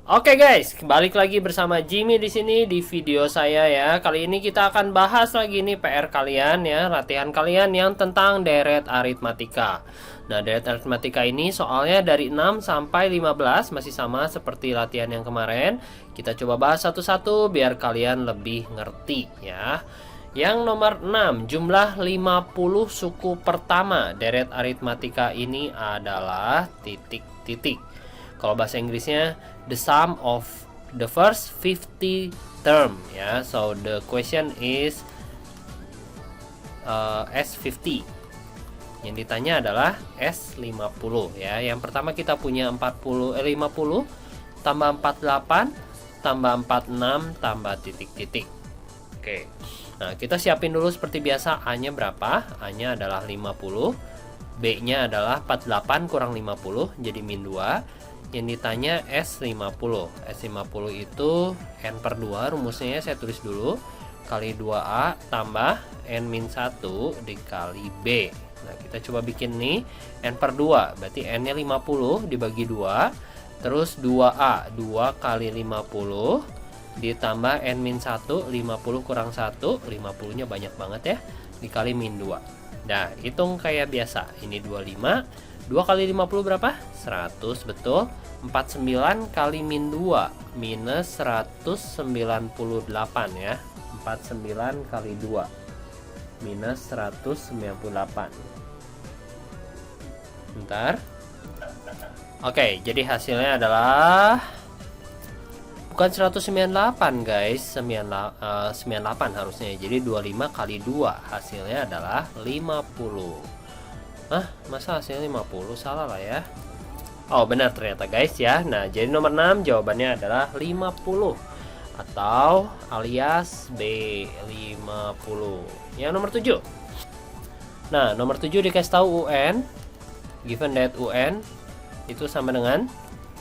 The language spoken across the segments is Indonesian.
Oke guys, balik lagi bersama Jimmy di sini di video saya ya. Kali ini kita akan bahas lagi nih PR kalian ya, latihan kalian yang tentang deret aritmatika. Nah, deret aritmatika ini soalnya dari 6 sampai 15 masih sama seperti latihan yang kemarin. Kita coba bahas satu-satu biar kalian lebih ngerti ya. Yang nomor 6, jumlah 50 suku pertama deret aritmatika ini adalah titik-titik. Kalau bahasa Inggrisnya the sum of the first 50 term ya. So the question is S50. Yang ditanya adalah S50 ya. Yang pertama kita punya 50 tambah 48 tambah 46 tambah titik-titik. Oke. Nah, kita siapin dulu seperti biasa. A-nya berapa? A-nya adalah 50. B-nya adalah 48 kurang 50 jadi min 2. Yang ditanya S50. S50 itu N per 2, rumusnya saya tulis dulu, kali 2A tambah N-1 dikali B. Nah, kita coba bikin nih N per 2, berarti N-nya 50 dibagi 2, terus 2A, 2 kali 50 ditambah N-1, 50 kurang 1, 50-nya banyak banget ya, dikali min 2. Nah, hitung kayak biasa, ini 25, 2 kali 50 berapa? 100, betul. 49 kali min 2 minus 198 ya. 49 kali 2 minus 198. Bentar. Oke, jadi hasilnya adalah bukan 198 guys, 98 harusnya. Jadi 25 kali 2 hasilnya adalah 50. Hah, masa hasilnya 50? Salah lah ya. Oh, benar ternyata guys ya. Nah, jadi nomor 6 jawabannya adalah 50 atau alias B50. Yang nomor 7. Nah, nomor 7 dikasih tahu UN. Given that UN itu sama dengan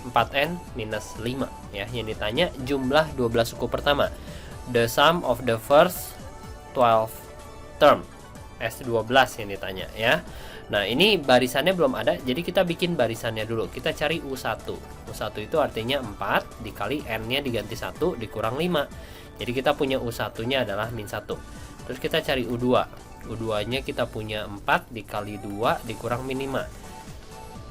4N minus 5 ya. Yang ditanya jumlah 12 suku pertama. The sum of the first 12 term. S12 yang ditanya ya. Nah, ini barisannya belum ada, jadi kita bikin barisannya dulu. Kita cari U1. U1 itu artinya 4 dikali N-nya diganti 1 dikurang 5. Jadi kita punya U1-nya adalah min 1. Terus kita cari U2. U2-nya kita punya 4 dikali 2 dikurang min 5.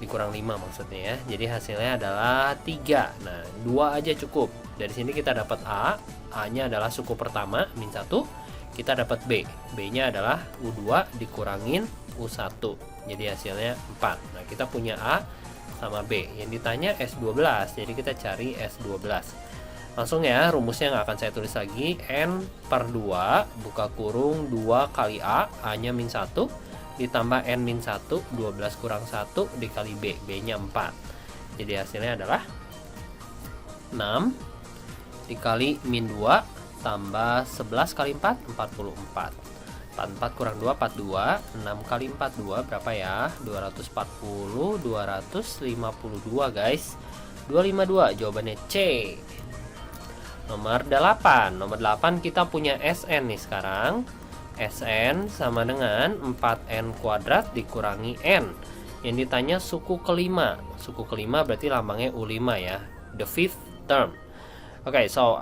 Dikurang 5 maksudnya ya. Jadi hasilnya adalah 3. Nah, 2 aja cukup. Dari sini kita dapat A. A-nya adalah suku pertama, min 1. Kita dapat B. B-nya adalah U2 dikurangin U1. Jadi hasilnya 4. Nah, kita punya A sama B. Yang ditanya S12. Jadi kita cari S12. Langsung ya, rumusnya nggak akan saya tulis lagi. N per 2 buka kurung 2 kali A. A-nya min 1 ditambah N min 1. 12 kurang 1 dikali B. B-nya 4. Jadi hasilnya adalah 6 dikali min 2 tambah 11 kali 4, 44. 44 kurang 2, 42. 6 kali 4, 2 berapa ya? 240, 252 guys. 252 jawabannya C. Nomor 8. Nomor 8 kita punya SN nih sekarang. SN sama dengan 4N kuadrat dikurangi N. Yang ditanya suku kelima. Suku kelima berarti lambangnya U5 ya. The fifth term. Oke, so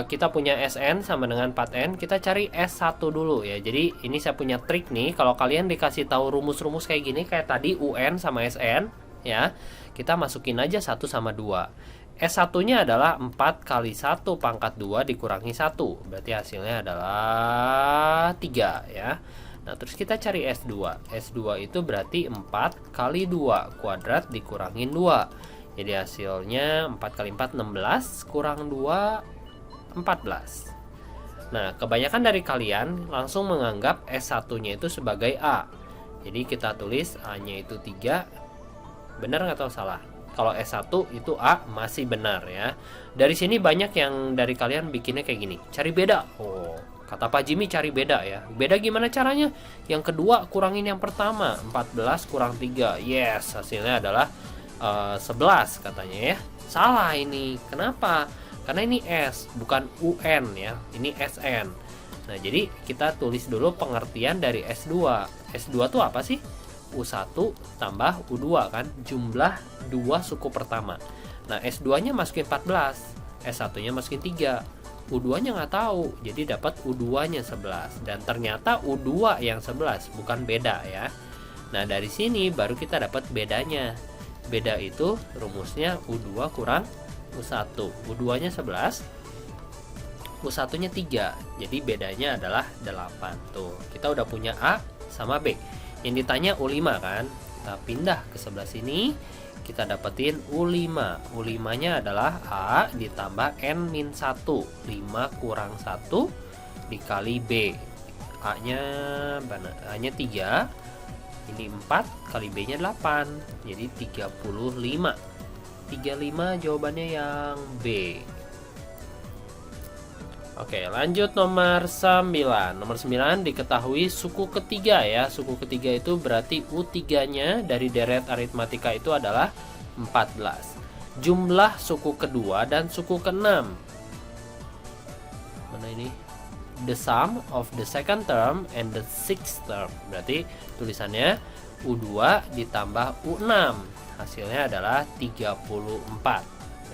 kita punya SN sama dengan 4N. Kita cari S1 dulu ya. Jadi ini saya punya trik nih. Kalau kalian dikasih tahu rumus-rumus kayak gini, kayak tadi UN sama SN ya, kita masukin aja 1 sama 2. S1-nya adalah 4 kali 1 pangkat 2 dikurangi 1. Berarti hasilnya adalah 3 ya. Nah, terus kita cari S2. S2 itu berarti 4 kali 2 kuadrat dikurangin 2. Jadi hasilnya 4 kali 4, 16 kurang 2, 14. Nah, kebanyakan dari kalian langsung menganggap S1-nya itu sebagai A. Jadi kita tulis A-nya itu 3. Benar nggak atau salah? Kalau S1 itu A masih benar ya. Dari sini banyak yang dari kalian bikinnya kayak gini. Cari beda. Oh, kata Pak Jimmy cari beda ya. Beda gimana caranya? Yang kedua kurangin yang pertama. 14 kurang 3. Yes, hasilnya adalah 11 katanya ya. Salah ini. Kenapa? Karena ini S bukan UN ya. Ini SN. Nah, jadi kita tulis dulu pengertian dari S2. S2 tuh apa sih? U1 tambah U2 kan, jumlah 2 suku pertama. Nah, S2-nya masukin 14, S1-nya masukin 3. U2-nya nggak tahu, jadi dapat U2-nya 11. Dan ternyata U2 yang 11, bukan beda ya. Nah, dari sini baru kita dapat bedanya. Beda itu rumusnya U2 kurang U1. U2-nya 11, U1-nya 3. Jadi bedanya adalah 8. Tuh, kita udah punya A sama B. Yang ditanya U5 kan? Kita pindah ke sebelah sini. Kita dapetin U5. U5-nya adalah A ditambah N-1. 5 kurang 1 dikali B. A-nya 3. Ini 4 kali B-nya 8. Jadi 35. 35 jawabannya yang B. Oke, lanjut nomor 9. Nomor 9 diketahui suku ketiga ya. Suku ketiga itu berarti U3-nya dari deret aritmatika itu adalah 14. Jumlah suku kedua dan suku keenam. Mana ini? The sum of the second term and the sixth term. Berarti tulisannya U2 ditambah U6. Hasilnya adalah 34.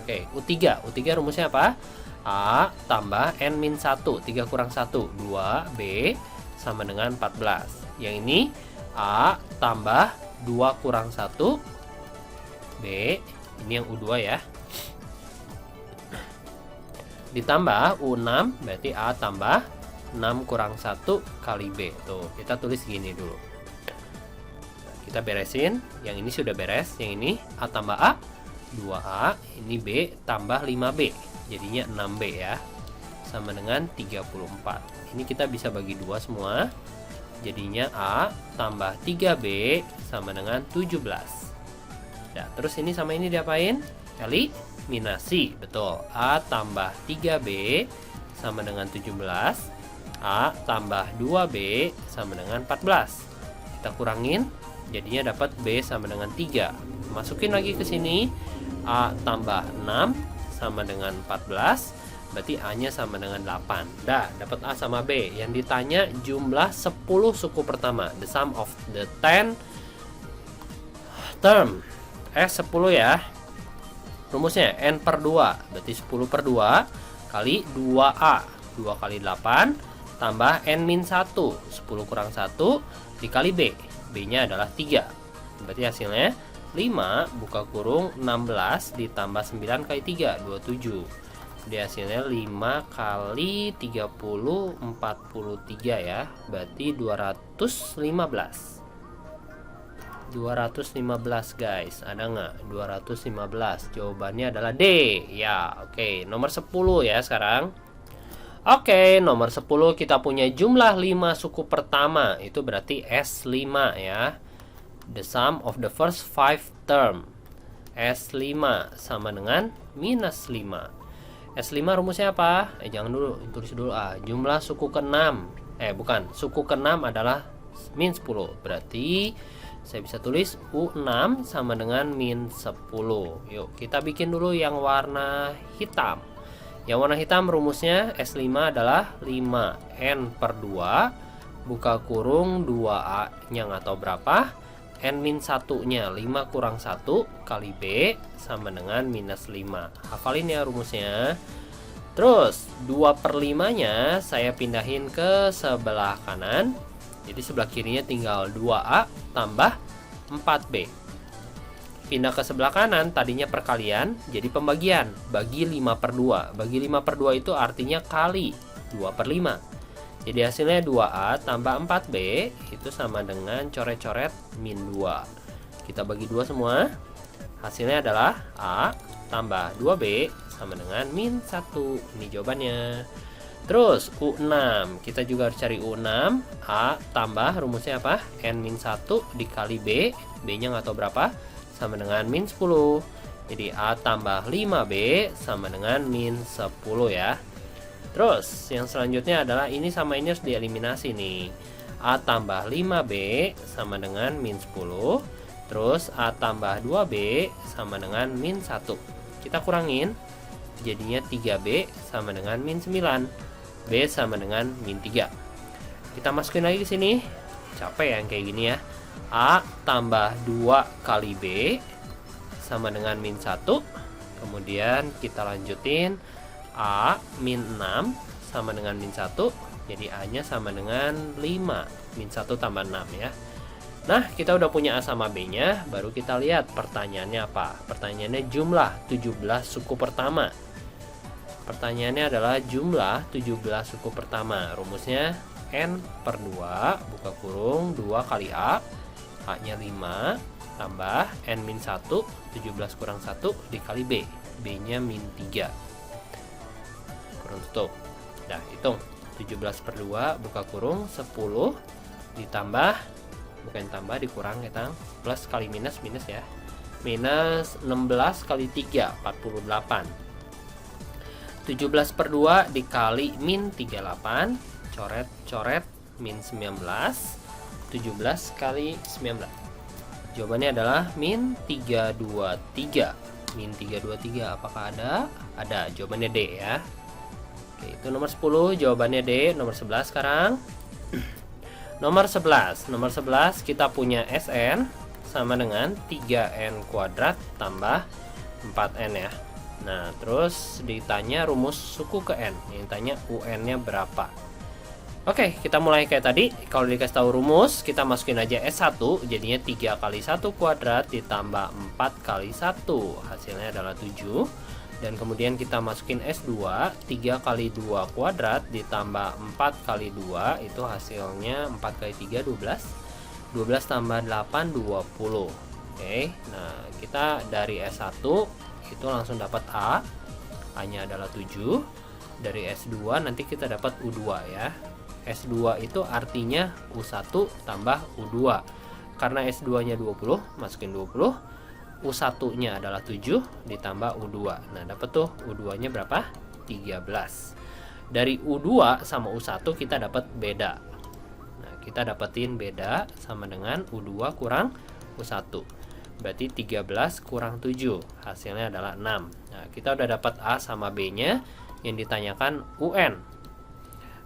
Oke, U3. U3 rumusnya apa? A tambah N-1, 3 kurang 1, 2, B sama dengan 14. Yang ini A tambah 2 kurang 1, B, ini yang U2 ya. Ditambah U6, berarti A tambah 6 kurang 1 kali B. Tuh, kita tulis gini dulu. Nah, kita beresin, yang ini sudah beres, yang ini A tambah A, 2A, ini B tambah 5B. Jadinya 6B ya, sama dengan 34. Ini kita bisa bagi 2 semua. Jadinya A tambah 3B sama dengan 17. Ya, terus ini sama ini diapain? Eliminasi. Betul. A tambah 3B sama dengan 17. A tambah 2B sama dengan 14. Kita kurangin, jadinya dapat B sama dengan 3. Masukin lagi ke sini. A tambah 6 sama dengan 14, berarti A-nya sama dengan 8. Dah, dapat A sama B. Yang ditanya jumlah 10 suku pertama. The sum of the 10 term. 10 ya. Rumusnya N per 2, berarti 10 per 2 kali 2A. 2 kali 8 tambah N-1. 10 kurang 1 dikali B. B-nya adalah 3. Berarti hasilnya 5 buka kurung 16 ditambah 9 kali 3, 27. Jadi hasilnya 5 kali 30, 43 ya. Berarti 215. 215 guys. Ada nggak? 215. Jawabannya adalah D. Ya, oke. Nomor 10 ya sekarang. Oke, nomor 10 kita punya jumlah 5 suku pertama. Itu berarti S5 ya. The sum of the first 5 term. S5 sama dengan minus 5. S5 rumusnya apa? Jangan dulu, tulis dulu A. Jumlah suku ke-6. Bukan, suku ke-6 adalah min 10. Berarti saya bisa tulis U6 sama dengan min 10. Yuk, kita bikin dulu yang warna hitam. Yang warna hitam rumusnya S5 adalah 5N per 2 buka kurung 2A-nya nggak tahu berapa. N-1-nya 5 kurang 1 kali B sama dengan minus 5. Hafalin ya rumusnya. Terus 2 per 5-nya saya pindahin ke sebelah kanan. Jadi sebelah kirinya tinggal 2A tambah 4B. Pindah ke sebelah kanan, tadinya perkalian jadi pembagian. Bagi 5 per 2. Bagi 5 per 2 itu artinya kali 2 per 5. Jadi hasilnya 2A tambah 4B itu sama dengan coret-coret min 2. Kita bagi 2 semua. Hasilnya adalah A tambah 2B sama dengan min 1. Ini jawabannya. Terus U6. Kita juga harus cari U6. A tambah rumusnya apa? N-1 dikali B. B-nya nggak tahu berapa. Sama dengan min 10. Jadi A tambah 5B sama dengan min 10 ya. Terus yang selanjutnya adalah ini sama ini harus dieliminasi nih. A tambah 5B sama dengan min 10. Terus A tambah 2B sama dengan min 1. Kita kurangin, jadinya 3B sama dengan min 9. B sama dengan min 3. Kita masukin lagi ke sini. Capek yang kayak gini ya. A tambah 2 kali B sama dengan min 1. Kemudian kita lanjutin, A min 6 sama dengan min 1. Jadi A nya sama dengan 5, min 1 tambah 6 ya. Nah, kita udah punya A sama B nya. Baru kita lihat pertanyaannya apa. Pertanyaannya jumlah 17 suku pertama. Pertanyaannya adalah jumlah 17 suku pertama. Rumusnya N per 2 buka kurung 2 kali A, A nya 5 tambah N min 1, 17 kurang 1 dikali B, B nya min 3 kurung tutup. Nah, hitung 17 per 2 buka kurung 10 ditambah, bukan tambah, dikurang ya, plus kali minus ya, minus 16 kali 3 48. 17 per 2 dikali min 38, coret min 19, 17 kali 19. Jawabannya adalah min 323. Min 323 apakah ada? Ada, jawabannya D ya. Oke, itu nomor 10, jawabannya D. Nomor 11 sekarang. Nomor 11 kita punya Sn sama dengan 3n kuadrat tambah 4n ya. Nah, terus ditanya rumus suku ke n. Yang ditanya UN-nya berapa. Oke, kita mulai kayak tadi. Kalau dikasih tahu rumus, kita masukin aja S1, jadinya 3 kali 1 kuadrat ditambah 4 kali 1. Hasilnya adalah 7. Dan kemudian kita masukin S2, 3 kali 2 kuadrat ditambah 4 kali 2, itu hasilnya 4 kali 3, 12. 12 tambah 8, 20. Oke, nah kita dari S1 itu langsung dapat A nya adalah 7. Dari S2 nanti kita dapat U2 ya. S2 itu artinya U1 tambah U2. Karena S2 nya 20, masukin 20. U1 nya adalah 7 ditambah U2. Nah, dapat tuh U2 nya berapa? 13. Dari U2 sama U1 kita dapat beda. Nah, kita dapetin beda sama dengan U2 kurang U1. Berarti 13 kurang 7, hasilnya adalah 6. Nah, kita udah dapat A sama B nya. Yang ditanyakan UN.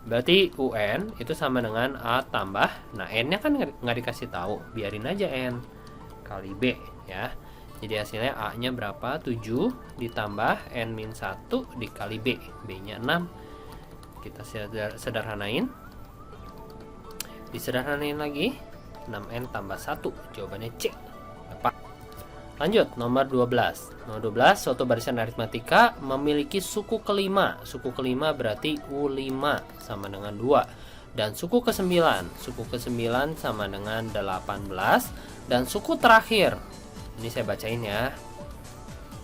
Berarti UN itu sama dengan A tambah, nah N nya kan nggak dikasih tahu, biarin aja N kali B ya. Jadi hasilnya A nya berapa? 7 ditambah N min 1 dikali B, B nya 6. Kita sederhanain. Disederhanain lagi, 6N tambah 1, jawabannya C. Lanjut, nomor 12. Nomor 12, suatu barisan aritmatika memiliki suku kelima. Suku kelima berarti U5 sama dengan 2. Dan suku ke-9. Suku ke-9 sama dengan 18. Dan suku terakhir, ini saya bacain ya.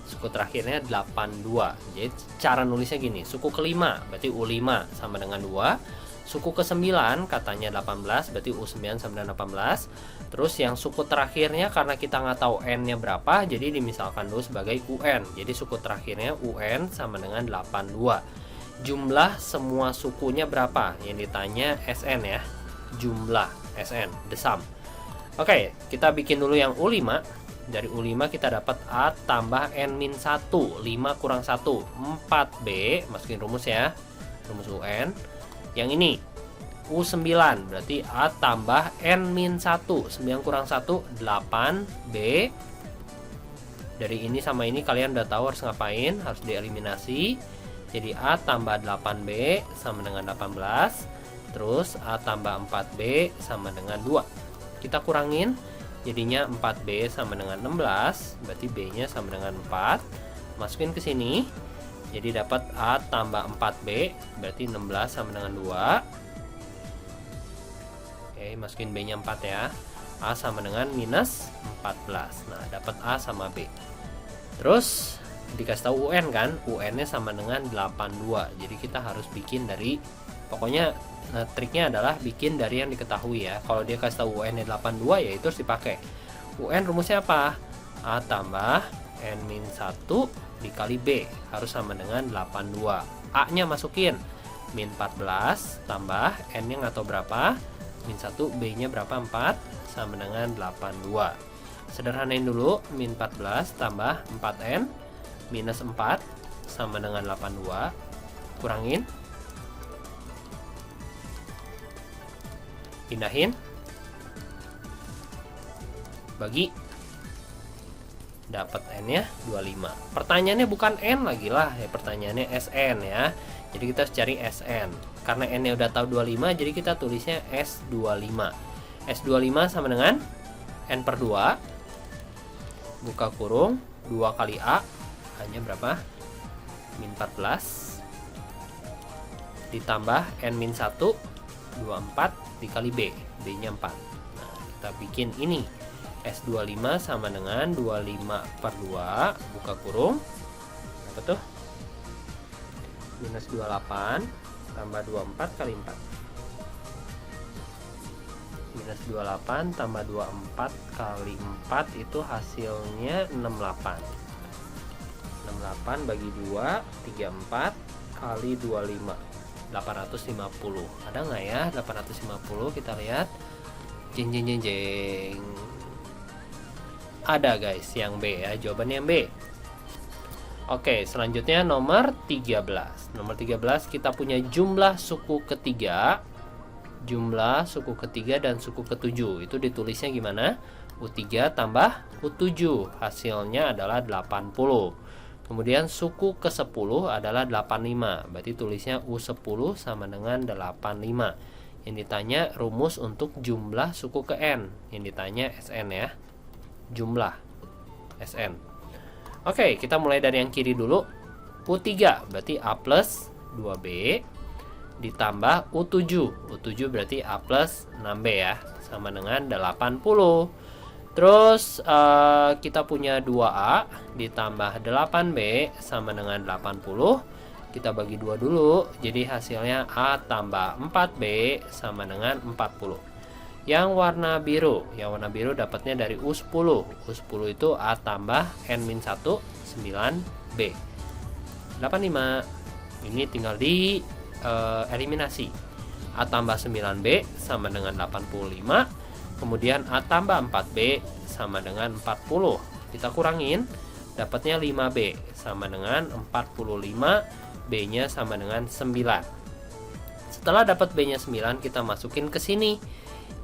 Suku terakhirnya 82. Jadi cara nulisnya gini, suku kelima berarti U5 sama dengan 2. Suku ke-9 katanya 18, berarti U9 sama dengan 18. Terus yang suku terakhirnya karena kita nggak tahu N-nya berapa, jadi dimisalkan dulu sebagai UN. Jadi suku terakhirnya UN sama dengan 82. Jumlah semua sukunya berapa? Yang ditanya SN ya. Jumlah SN, the sum. Oke, kita bikin dulu yang U5. Dari U5 kita dapat A tambah N-1. 5 kurang 1, 4B. Masukin rumus ya. Rumus UN. Yang ini U9 berarti A tambah N-1, 9 kurang 1 8B. Dari ini sama ini kalian udah tahu harus ngapain, harus dieliminasi. Jadi A tambah 8B sama dengan 18. Terus A tambah 4B sama dengan 2. Kita kurangin, jadinya 4B sama dengan 16, berarti B nya sama dengan 4. Masukin ke sini. Jadi dapat A tambah 4B, berarti 16 sama dengan 2. Oke, masukin B nya 4 ya. A sama dengan minus 14. Nah, dapat A sama B. Terus dikasih tahu UN kan, UN nya sama dengan 82. Jadi kita harus bikin dari, pokoknya triknya adalah bikin dari yang diketahui ya. Kalau dia kasih tahu UN nya 82 ya itu harus dipakai. UN rumusnya apa? A tambah N-1 dikali B harus sama dengan 82. A nya masukin min 14 tambah N nya nggak tahu berapa, min 1, B nya berapa, 4 sama dengan 82. Sederhanain dulu, min 14 tambah 4N minus 4 sama dengan 82. Kurangin, pindahin, bagi. dapat N-nya 25. Pertanyaannya bukan N lagi lah ya, pertanyaannya SN ya. Jadi kita harus cari SN. Karena N-nya udah tahu 25, jadi kita tulisnya S25. S25 sama dengan N per 2 buka kurung 2 kali A, A-nya berapa? Min 14 ditambah N min 1 24 dikali B, B-nya 4. Nah, kita bikin ini S25 sama dengan 25 per 2 buka kurung apa tuh? Minus 28 tambah 24 kali 4. Minus 28 tambah 24 kali 4 itu hasilnya 68. 68 bagi 2 34 kali 25 850. Ada nggak ya 850? Kita lihat. Jeng jeng jeng jeng. Ada guys, yang B ya, jawabannya yang B. Oke, selanjutnya nomor 13. Nomor 13 kita punya jumlah suku ketiga. Jumlah suku ketiga dan suku ketujuh. Itu ditulisnya gimana? U3 tambah U7. Hasilnya adalah 80. Kemudian suku ke-10 adalah 85. Berarti tulisnya U10 sama dengan 85. Yang ditanya rumus untuk jumlah suku ke N. Yang ditanya SN ya. Jumlah SN. Oke, kita mulai dari yang kiri dulu. U3 berarti A plus 2B ditambah U7. U7 berarti A plus 6B ya. Sama dengan 80. Terus kita punya 2A ditambah 8B sama dengan 80. Kita bagi 2 dulu. Jadi hasilnya A tambah 4B sama dengan 40. Yang warna biru dapatnya dari U10. U10 itu A tambah N-1 9B 85. Ini tinggal di eliminasi. A tambah 9B sama dengan 85. Kemudian A tambah 4B sama dengan 40. Kita kurangin, dapatnya 5B sama dengan 45. B-nya sama dengan 9. Setelah dapat B-nya 9, kita masukin ke sini.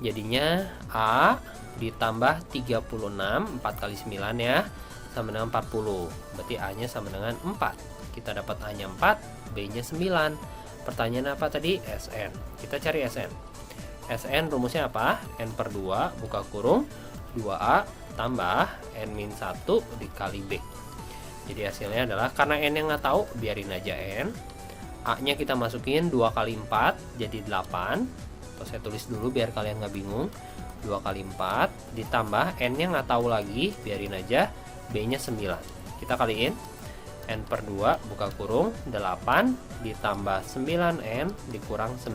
Jadinya A ditambah 36, 4 kali 9 ya, sama dengan 40. Berarti A-nya sama dengan 4. Kita dapat A-nya 4, B-nya 9. Pertanyaan apa tadi? SN. Kita cari SN. SN rumusnya apa? N per 2 buka kurung 2A tambah N-1 dikali B. Jadi hasilnya adalah, karena N yang nggak tahu, biarin aja N. A-nya kita masukin 2 kali 4 jadi 8. Atau saya tulis dulu biar kalian nggak bingung. 2 kali 4 ditambah N-nya nggak tahu lagi, biarin aja, B-nya 9. Kita kaliin. N per 2 buka kurung 8 ditambah 9N dikurang 9.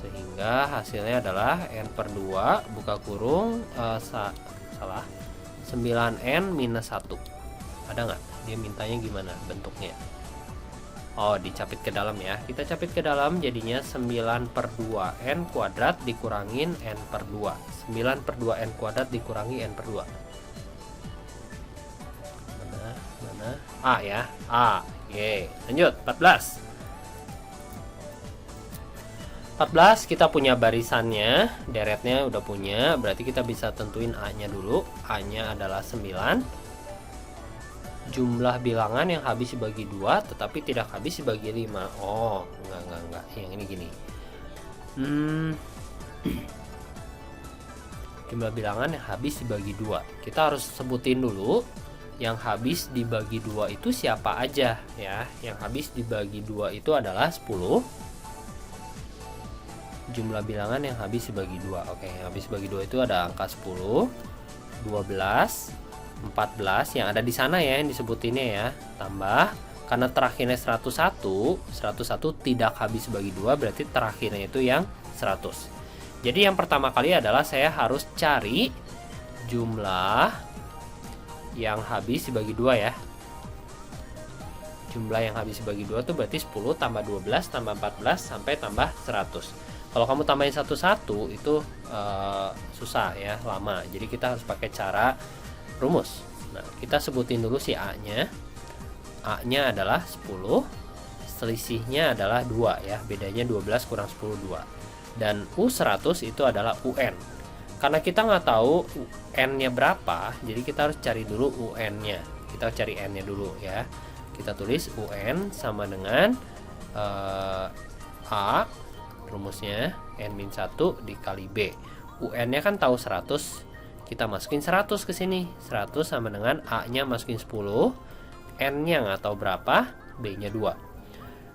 Sehingga hasilnya adalah N per 2 buka kurung 9N minus 1. Ada nggak? Dia mintanya gimana bentuknya? Oh, dicapit ke dalam ya. Kita capit ke dalam, jadinya 9 per 2N kuadrat dikurangin N per 2. 9 per 2N kuadrat dikurangi N per 2. Mana? A ya. A. Oke, lanjut. 14 kita punya barisannya, deretnya udah punya, berarti kita bisa tentuin A-nya dulu. A-nya adalah 9. Jumlah bilangan yang habis dibagi 2 tetapi tidak habis dibagi 5. Oh, enggak. Yang ini gini. Jumlah bilangan yang habis dibagi 2. Kita harus sebutin dulu yang habis dibagi 2 itu siapa aja ya. Yang habis dibagi 2 itu adalah 10. Jumlah bilangan yang habis dibagi 2. Oke, yang habis dibagi 2 itu ada angka 10, 12, 14 yang ada di sana ya, yang disebutinnya ya. Tambah, karena terakhirnya 101 tidak habis dibagi 2, berarti terakhirnya itu yang 100. Jadi yang pertama kali adalah saya harus cari jumlah yang habis dibagi 2 ya. Jumlah yang habis dibagi 2 itu berarti 10 tambah 12 tambah 14 sampai tambah 100. Kalau kamu tambahin satu-satu itu susah ya, lama. Jadi kita harus pakai cara rumus. Nah, kita sebutin dulu si A-nya. A-nya adalah 10, selisihnya adalah 2 ya. Bedanya 12 kurang 10, 2. Dan U100 itu adalah UN. Karena kita nggak tahu UN-nya berapa, jadi kita harus cari dulu UN-nya. Kita cari N-nya dulu ya. Kita tulis UN sama dengan A, rumusnya N-1 dikali B. UN-nya kan tahu 100, kita masukin 100 ke sini. 100 sama dengan A-nya masukin 10, N-nya nggak tahu berapa, B-nya 2.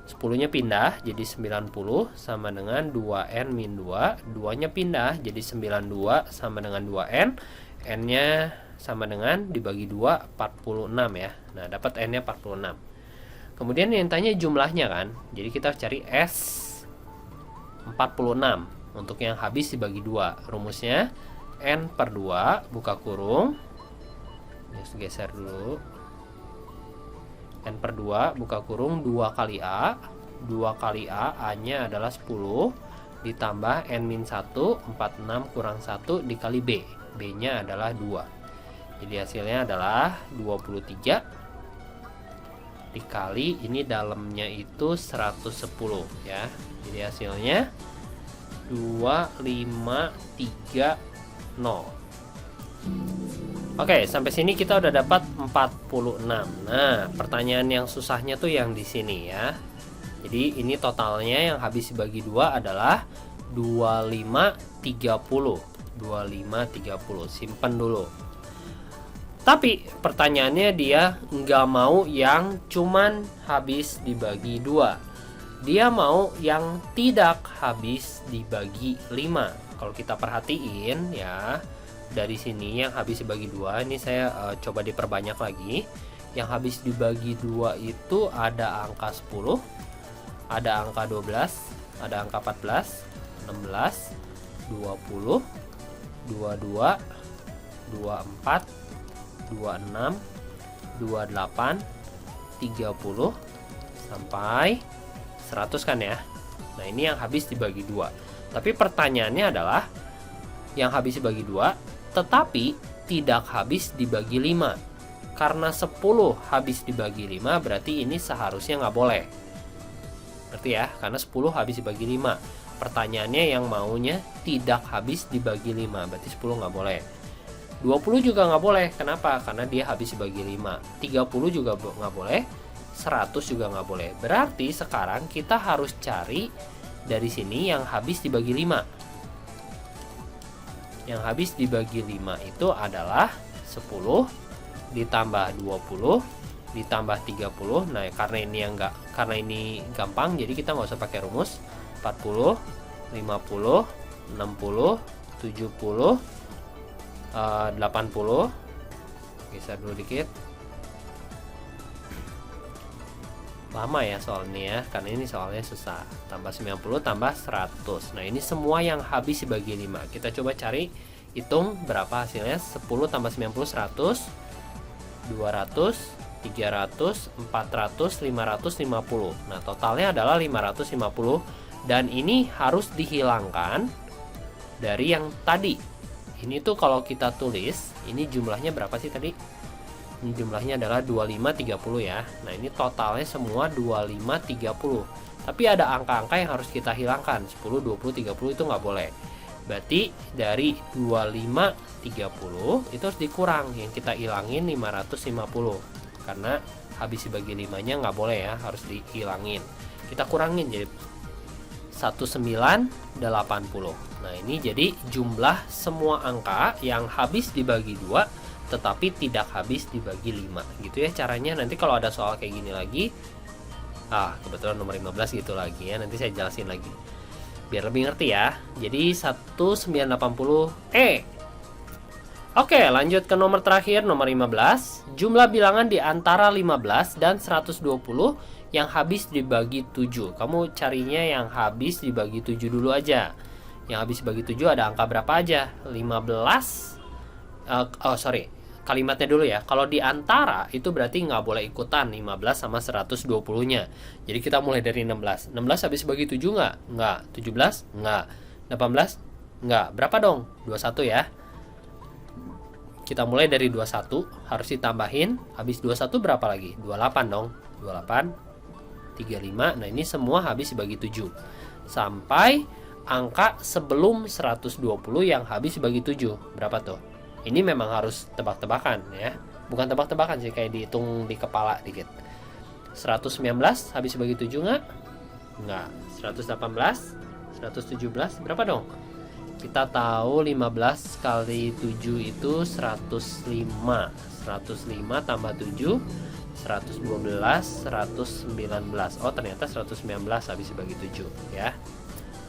10-nya pindah jadi 90 sama dengan 2N-2. 2-nya pindah jadi 92 sama dengan 2N. N-nya sama dengan dibagi 2, 46 ya. Nah, dapat N-nya 46. Kemudian yang tanya jumlahnya kan. Jadi kita cari S 46 untuk yang habis dibagi 2. Rumusnya N per 2 buka kurung. Ini geser dulu. N per 2 buka kurung 2 kali A. 2 kali A, A-nya adalah 10 ditambah N-1, 46 kurang 1 dikali B. B-nya adalah 2. Jadi hasilnya adalah 23 dikali ini dalamnya itu 110 ya. Jadi hasilnya 2530. Oke, sampai sini kita udah dapat 46. Nah, pertanyaan yang susahnya tuh yang di sini ya. Jadi ini totalnya yang habis dibagi 2 adalah 2530. 2530. Simpen dulu. Tapi pertanyaannya dia nggak mau yang cuman habis dibagi 2. Dia mau yang tidak habis dibagi 5. Kalau kita perhatiin ya, dari sini yang habis dibagi 2, ini saya coba diperbanyak lagi. Yang habis dibagi 2 itu ada angka 10, ada angka 12, ada angka 14, 16, 20, 22, 24, 26, 28, 30 sampai 100 kan ya. Nah, ini yang habis dibagi 2. Tapi pertanyaannya adalah yang habis dibagi 2 tetapi tidak habis dibagi 5. Karena 10 habis dibagi 5 berarti ini seharusnya nggak boleh. Ngerti ya? Karena 10 habis dibagi 5. Pertanyaannya yang maunya tidak habis dibagi 5, berarti 10 nggak boleh. 20 juga nggak boleh. Kenapa? Karena dia habis dibagi 5. 30 juga nggak boleh. 100 juga nggak boleh. Berarti sekarang kita harus cari dari sini yang habis dibagi 5. Yang habis dibagi 5 itu adalah 10 ditambah 20 ditambah 30. Nah, karena ini gampang, jadi kita nggak usah pakai rumus. 40, 50, 60, 70, 80. Geser dulu dikit. Lama ya soal ini ya, karena ini soalnya susah. Tambah 90 tambah 100. Nah, ini semua yang habis dibagi 5. Kita coba cari, hitung berapa hasilnya. 10 tambah 90 100, 200, 300, 400, 550. Nah, totalnya adalah 550. Dan ini harus dihilangkan dari yang tadi. Ini tuh kalau kita tulis, ini jumlahnya berapa sih tadi? Ini jumlahnya adalah 2530 ya. Nah, ini totalnya semua 2530. Tapi ada angka-angka yang harus kita hilangkan. 10, 20, 30 itu nggak boleh. Berarti dari 2530 itu harus dikurang. Yang kita hilangin 550. Karena habis dibagi 5-nya nggak boleh ya, harus dihilangin. Kita kurangin jadi 1980. Nah, ini jadi jumlah semua angka yang habis dibagi 2 tetapi tidak habis dibagi 5. Gitu ya caranya. Nanti kalau ada soal kayak gini lagi, kebetulan nomor 15 gitu lagi ya, nanti saya jelasin lagi biar lebih ngerti ya. Jadi 1980E. Oke, lanjut ke nomor terakhir, nomor 15. Jumlah bilangan di antara 15 dan 120 yang habis dibagi 7. Kamu carinya yang habis dibagi 7 dulu aja. Yang habis dibagi 7 ada angka berapa aja? 15. Kalimatnya dulu ya. Kalau di antara itu berarti nggak boleh ikutan 15 sama 120-nya. Jadi kita mulai dari 16. 16 habis dibagi 7 nggak? Nggak. 17? Nggak. 18? Nggak. Berapa dong? 21 ya. Kita mulai dari 21, harus ditambahin. Habis 21 berapa lagi? 28 dong. 28, 35. Nah, ini semua habis dibagi 7. Sampai angka sebelum 120 yang habis dibagi 7. Berapa tuh? Ini memang harus tebak-tebakan ya. Bukan tebak-tebakan sih, kayak dihitung di kepala dikit. 119 habis dibagi 7 nggak? Nggak. 118, 117, berapa dong? Kita tahu 15 kali 7 itu 105. 105 tambah 7, 112, 119. Oh, ternyata 119 habis dibagi 7 ya.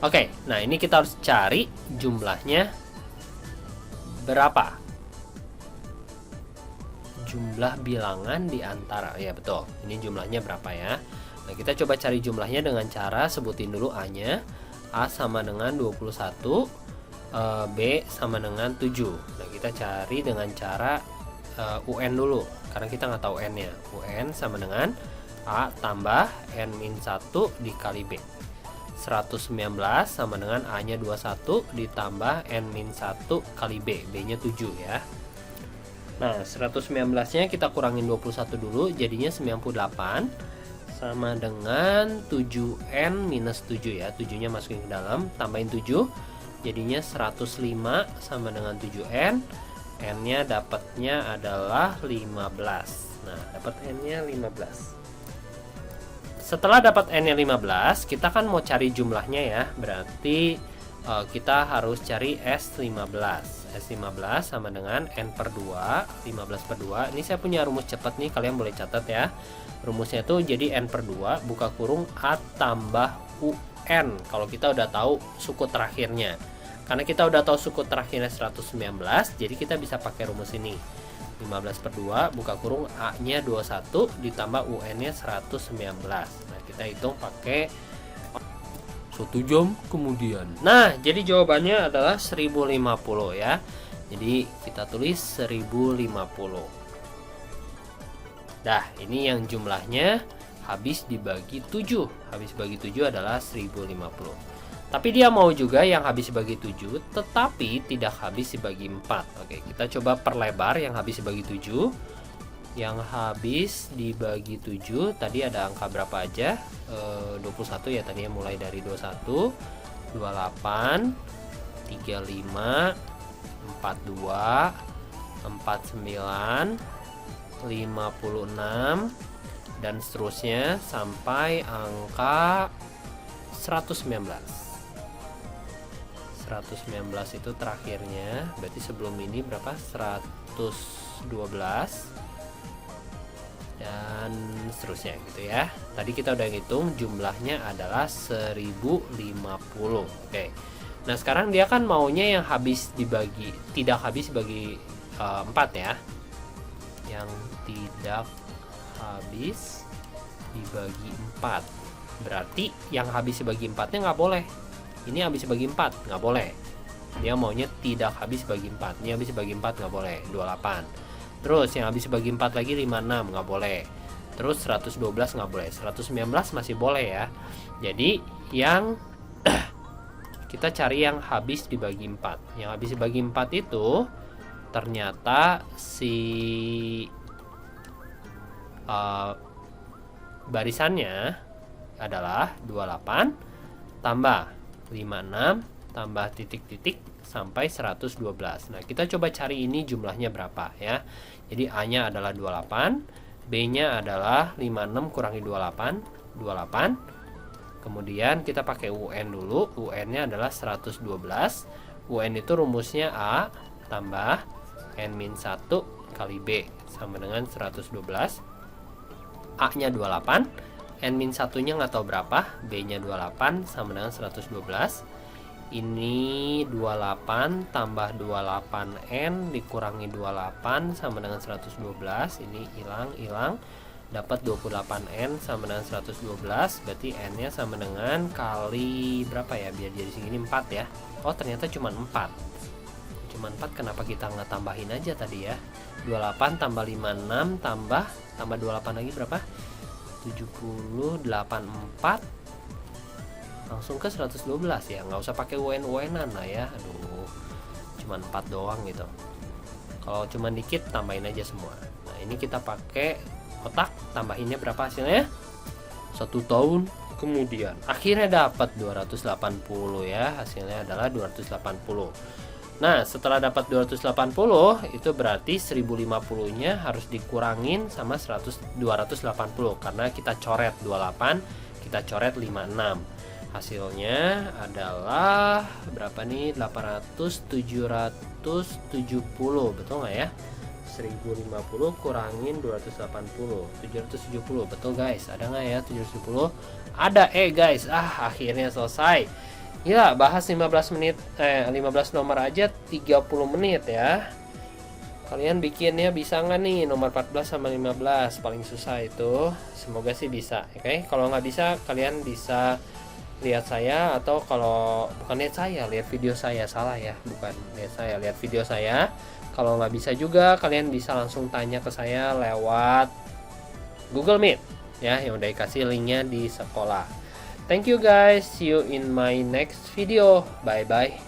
Oke, nah ini kita harus cari jumlahnya berapa. Jumlah bilangan di antara, ya betul. Ini jumlahnya berapa ya? Nah, kita coba cari jumlahnya dengan cara sebutin dulu A-nya. A sama dengan 21, B sama dengan 7. Nah, kita cari dengan cara UN dulu, karena kita nggak tahu N-nya. UN sama dengan A tambah N-1 dikali B. 119 sama dengan A-nya 21 ditambah N-1 kali B. B-nya 7 ya. Nah, 119-nya kita kurangin 21 dulu, jadinya 98 sama dengan 7N minus 7 ya. 7-nya masukin ke dalam, tambahin 7, jadinya 105 sama dengan 7N. N-nya dapatnya adalah 15. Nah, dapat N-nya 15. Setelah dapat N-nya 15, kita kan mau cari jumlahnya ya. Berarti kita harus cari S15. S15 sama dengan N per 2, 15 per 2. Ini saya punya rumus cepat nih, kalian boleh catat ya. Rumusnya itu jadi N per 2 buka kurung A tambah UN. Kalau kita udah tahu suku terakhirnya. Karena kita udah tahu suku terakhirnya 119, jadi kita bisa pakai rumus ini. 15 per 2 buka kurung A-nya 21 ditambah UN-nya 119. Nah, kita hitung pakai 1 jam kemudian. Nah, jadi jawabannya adalah 1050 ya. Jadi kita tulis 1050. Nah, ini yang jumlahnya habis dibagi 7. Habis bagi 7 adalah 1050. Tapi dia mau juga yang habis dibagi 7 tetapi tidak habis dibagi 4. Oke, kita coba perlebar yang habis dibagi 7. Yang habis dibagi 7 tadi ada angka berapa aja? 21 ya, tadinya mulai dari 21, 28, 35, 42, 49, 56 dan seterusnya sampai angka 119. 119 itu terakhirnya, berarti sebelum ini berapa? 112 dan seterusnya gitu ya. Tadi kita udah ngitung jumlahnya adalah 1050. Oke. Nah, sekarang dia kan maunya yang habis dibagi, tidak habis dibagi 4 ya. Yang tidak habis dibagi 4. Berarti yang habis dibagi 4-nya nggak boleh. Ini habis bagi 4, nggak boleh. Dia maunya tidak habis bagi 4. Ini habis bagi 4 nggak boleh, 28. Terus yang habis bagi 4 lagi 56, nggak boleh. Terus 112 nggak boleh. 119 masih boleh ya. Jadi yang kita cari yang habis dibagi 4. Yang habis dibagi 4 itu ternyata si barisannya adalah 28 tambah 56 tambah titik-titik sampai 112. Nah, kita coba cari ini jumlahnya berapa ya. Jadi A-nya adalah 28, B-nya adalah 56 kurangi 28, 28. Kemudian kita pakai UN dulu. UN-nya adalah 112. UN itu rumusnya A tambah N-1 kali B sama dengan 112. A-nya 28, N-1-nya nggak tahu berapa, B-nya 28 sama dengan 112. Ini 28 tambah 28N dikurangi 28 sama dengan 112. Ini hilang, dapat 28N sama dengan 112. Berarti N-nya sama dengan kali berapa ya, biar jadi segini 4 ya. Oh, ternyata cuma 4. Cuma 4, kenapa kita nggak tambahin aja tadi ya. 28 tambah 56 tambah 28 lagi berapa? 78 4 langsung ke 112 ya, nggak usah pakai UN-an lah ya. Aduh, cuman 4 doang gitu. Kalau cuman dikit tambahin aja semua. Nah, ini kita pakai otak, tambahinnya berapa hasilnya? 1 tahun Kemudian akhirnya dapat 280 ya, hasilnya adalah 280. Nah, setelah dapat 280 itu berarti 1050 nya harus dikurangin sama 280 karena kita coret 28, kita coret 56. Hasilnya adalah berapa nih? 800, 770, betul nggak ya? 1050 kurangin 280, 770, betul guys? Ada nggak ya 770? Ada guys, akhirnya selesai. Ya, bahas 15 menit 15 nomor aja 30 menit ya. Kalian bikinnya bisa nggak nih nomor 14 sama 15? Paling susah itu. Semoga sih bisa. Oke, kalau nggak bisa kalian bisa lihat saya, atau kalau bukan lihat saya, lihat video saya. Salah ya, bukan lihat saya, lihat video saya. Kalau nggak bisa juga kalian bisa langsung tanya ke saya lewat Google Meet ya, yang udah dikasih linknya di sekolah. Thank you guys, see you in my next video. Bye bye.